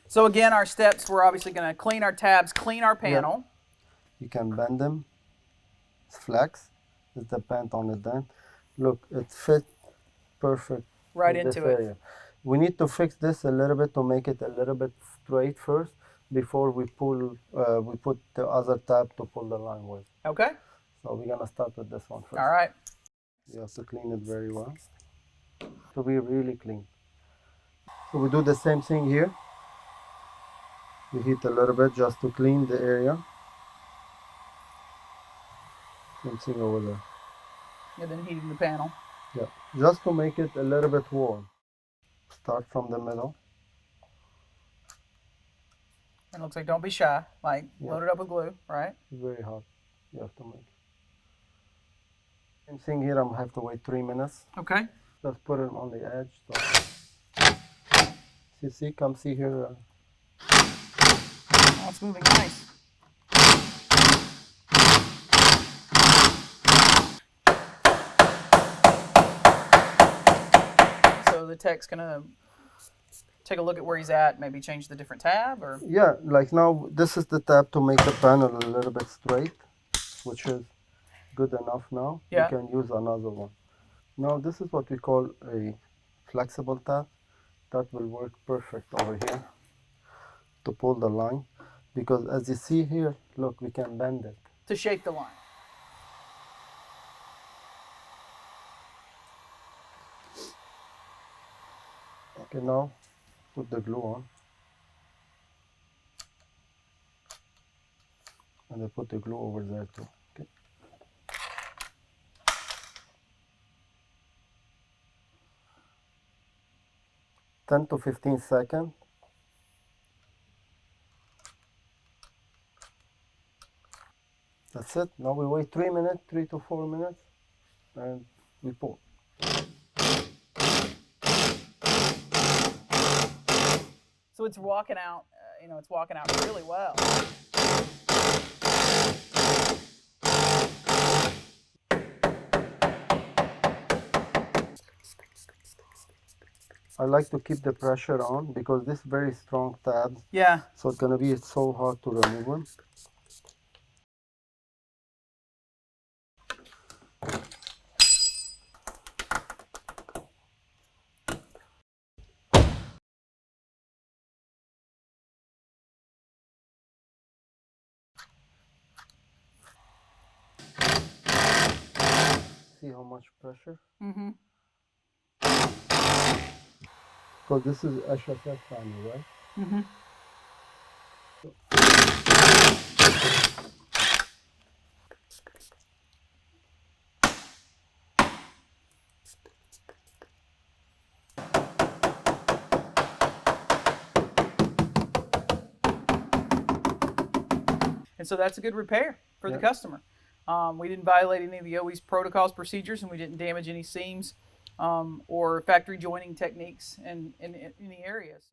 So again, our steps, we're obviously going to clean our tabs, clean our panel. You can bend them. It's flex. It depends on it then. Look, it fit perfect Right in this into it. area. We need to fix this a little bit to make it a little bit straight first before we put the other tab to pull the line with. Okay. So we're gonna start with this one first. All right. You have to clean it very well. To be really clean. So we do the same thing here. We heat a little bit just to clean the area. Same thing over there. And then heating the panel. Yeah, just to make it a little bit warm. Start from the middle. And it looks like don't be shy. Like load it up with glue, right? It's very hot. You have to make. Same thing here. I'm have to wait 3 minutes. Okay. Just put it on the edge. So. See, come see here. Oh, it's moving nice. So the tech's gonna take a look at where he's at, maybe change the different tab, or Yeah, like now this is the tab to make the panel a little bit straight, which is good enough now. Yeah. You can use another one. Now this is what we call a flexible tab. That will work perfect over here to pull the line, because as you see here, look, we can bend it. to shape the line. Okay, now put the glue on. And I put the glue over there too. Okay. Ten to 15 seconds. That's it. Now we wait 3 minutes, 3 to 4 minutes, and we pull. So it's walking out, it's walking out really well. I like to keep the pressure on because this very strong tab. Yeah. So it's gonna be so hard to remove them. See how much pressure? Mm-hmm. Because this is HSS panel, right? Mm-hmm. And so that's a good repair for the customer. We didn't violate any of the OE's protocols, procedures, and we didn't damage any seams or factory joining techniques in any areas.